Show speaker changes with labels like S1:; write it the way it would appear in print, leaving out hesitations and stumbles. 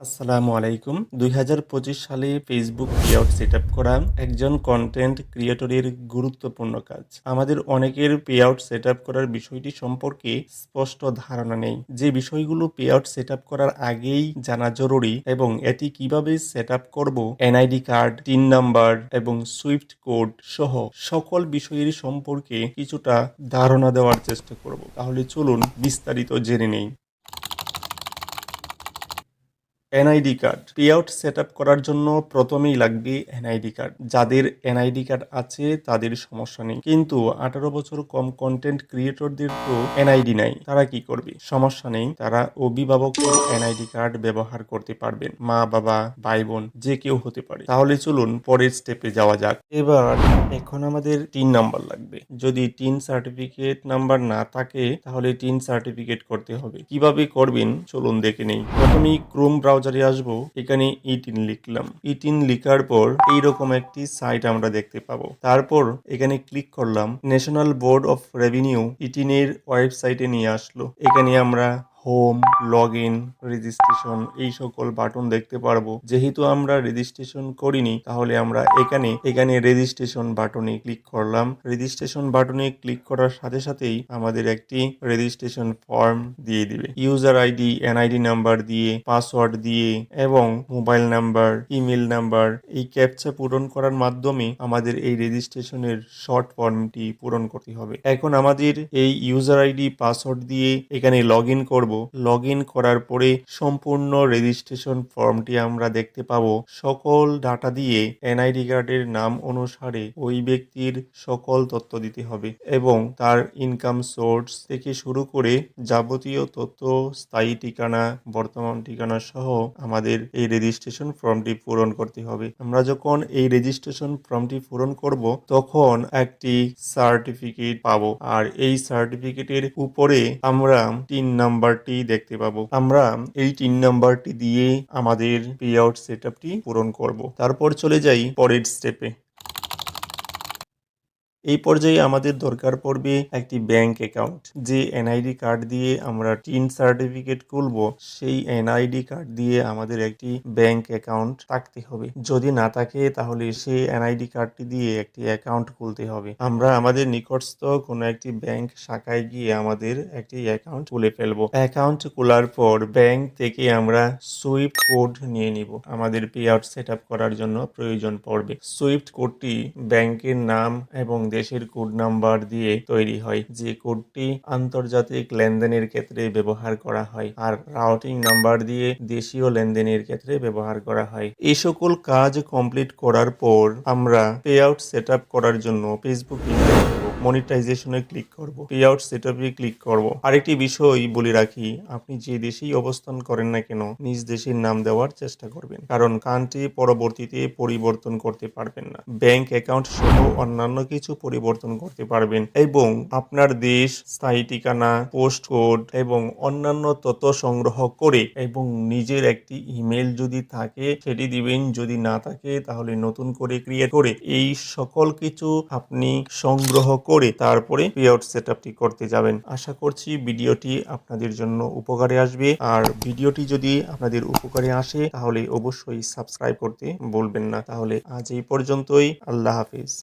S1: আসসালামু আলাইকুম। ২০২৫ সালে ফেসবুক পেআউট সেটআপ করা একজন কন্টেন্ট ক্রিয়েটরের গুরুত্বপূর্ণ কাজ। আমাদের অনেকের পেআউট সেটআপ করার বিষয়টি সম্পর্কে স্পষ্ট ধারণা নেই। যে বিষয়গুলো পেআউট সেটআপ করার আগেই জানা জরুরি এবং এটি কিভাবে সেটআপ করব, এনআইডি কার্ড, টিন নাম্বার এবং সুইফট কোড সহ সকল বিষয়ের সম্পর্কে কিছুটা ধারণা দেওয়ার চেষ্টা করব। তাহলে চলুন বিস্তারিত জেনে নেই। এনআইডি কার্ড পেআউট সেটআপ করার জন্য প্রথমেই লাগবে এনআইডি কার্ড। যাদের এনআইডি কার্ড আছে তাদের সমস্যা নেই, কিন্তু 18 বছর কম কন্টেন্ট ক্রিয়েটরদের তো এনআইডি নাই। তারা কি করবে? সমস্যা নেই, তারা অভিভাবকের এনআইডি কার্ড ব্যবহার করতে পারবেন। মা বাবা, ভাই বোন যে কেউ হতে পারে। তাহলে চলুন পরের স্টেপে যাওয়া যাক। এখন আমাদের টিন নাম্বার লাগবে। যদি টিন সার্টিফিকেট নাম্বার না থাকে তাহলে টিন সার্টিফিকেট করতে হবে। কিভাবে করবেন চলুন দেখে নেই। প্রথমেই ক্রোম ব্রাউজারে আসবো, এখানে ইটিন লিখলাম। ইটিন লিখার পর এইরকম একটি সাইট আমরা দেখতে পাবো। তারপর এখানে ক্লিক করলাম, ন্যাশনাল বোর্ড অফ রেভিনিউ ইটিনের ওয়েবসাইটে নিয়ে আসলো। এখানে আমরা হোম, লগ ইন, রেজিস্ট্রেশন এই সকল বাটন দেখতে পারবো। যেহেতু আমরা রেজিস্ট্রেশন করিনি তাহলে আমরা এখানে রেজিস্ট্রেশন বাটনে ক্লিক করলাম। রেজিস্ট্রেশন বাটনে ক্লিক করার সাথে সাথেই আমাদের একটি রেজিস্ট্রেশন ফর্ম দিয়ে দিবে। ইউজার আইডি, এনআইডি নাম্বার দিয়ে, পাসওয়ার্ড দিয়ে এবং মোবাইল নাম্বার, ইমেল নাম্বার এই ক্যাপচা পূরণ করার মাধ্যমে আমাদের এই রেজিস্ট্রেশনের শর্ট ফর্মটি পূরণ করতে হবে। এখন আমাদের এই ইউজার আইডি, পাসওয়ার্ড দিয়ে এখানে লগ ইন করব। লগ ইন করার পরে সম্পূর্ণ রেজিস্ট্রেশন ফর্মটি আমরা দেখতে পাবো। সকল ডাটা দিয়ে এনআইডি কার্ডের নাম অনুসারে ওই ব্যক্তির সকল তথ্য দিতে হবে এবং তার ইনকাম সোর্স থেকে শুরু করে যাবতীয় তথ্য, স্থায়ী ঠিকানা, বর্তমান ঠিকানা সহ আমাদের এই রেজিস্ট্রেশন ফর্মটি পূরণ করতে হবে। আমরা যখন এই রেজিস্ট্রেশন ফর্মটি পূরণ করব তখন একটি সার্টিফিকেট পাবো, আর এই সার্টিফিকেটের উপরে আমরা টিন নাম্বারটি দেখতে পাবো। আমরা এই টিন নাম্বারটি দিয়ে আমাদের পেআউট সেটআপটি পূরণ করব। তারপর চলে যাই পরের স্টেপে। এই পর্যায়ে আমাদের দরকার পড়বে একটি ব্যাংক অ্যাকাউন্ট। যে এনআইডি কার্ড দিয়ে আমরা টিন সার্টিফিকেট খুলবো সেই এনআইডি কার্ড দিয়ে আমাদের একটি ব্যাংক অ্যাকাউন্ট থাকতে হবে। যদি না থাকে তাহলে সেই এনআইডি কার্ডটি দিয়ে একটি অ্যাকাউন্ট খুলতে হবে। আমরা আমাদের নিকটস্থ কোনো একটি ব্যাংক শাখায় গিয়ে আমাদের একটি অ্যাকাউন্ট খুলে ফেলবো। অ্যাকাউন্ট খোলার পর ব্যাংক থেকে আমরা সুইফট কোড নিয়ে নিব। আমাদের পেআউট সেট আপ করার জন্য প্রয়োজন পড়বে। সুইফট কোডটি ব্যাংকের নাম এবং দেশের কোড নাম্বার দিয়ে তৈরি হয়, যে কোডটি আন্তর্জাতিক লেনদেনের ক্ষেত্রে ব্যবহার করা হয়, আর রাউটিং নাম্বার দিয়ে দেশীয় লেনদেনের ক্ষেত্রে ব্যবহার করা হয়। এই সকল কাজ কমপ্লিট করার পর আমরা পেআউট সেটআপ করার জন্য ফেসবুক মনিটাইজেশনে ক্লিক করব, পেআউট সেটআপে ক্লিক করব। আরেকটি বিষয় বলে রাখি, আপনি যে দেশেই অবস্থান করেন না কেন নিজ দেশের নাম দেওয়ার চেষ্টা করবেন, কারণ কান্ট্রি পরবর্তীতে পরিবর্তন করতে পারবেন না। ব্যাংক অ্যাকাউন্ট সহ অন্যান্য কিছু পরিবর্তন করতে পারবেন এবং আপনার দেশ, স্থায়ী ঠিকানা, পোস্ট কোড এবং অন্যান্য তথ্য সংগ্রহ করে এবং নিজের একটি ইমেল যদি থাকে সেটি দিবেন। যদি না থাকে তাহলে নতুন করে ক্রিয়েট করে এই সকল কিছু আপনি সংগ্রহ করে তারপরে পেআউট সেটআপটি করতে যাবেন। আশা করছি ভিডিওটি আপনাদের জন্য উপকারে আসবে, আর ভিডিওটি যদি আপনাদের উপকারে আসে তাহলে অবশ্যই সাবস্ক্রাইব করতে ভুলবেন না। তাহলে আজ এই পর্যন্তই। আল্লাহ হাফিজ।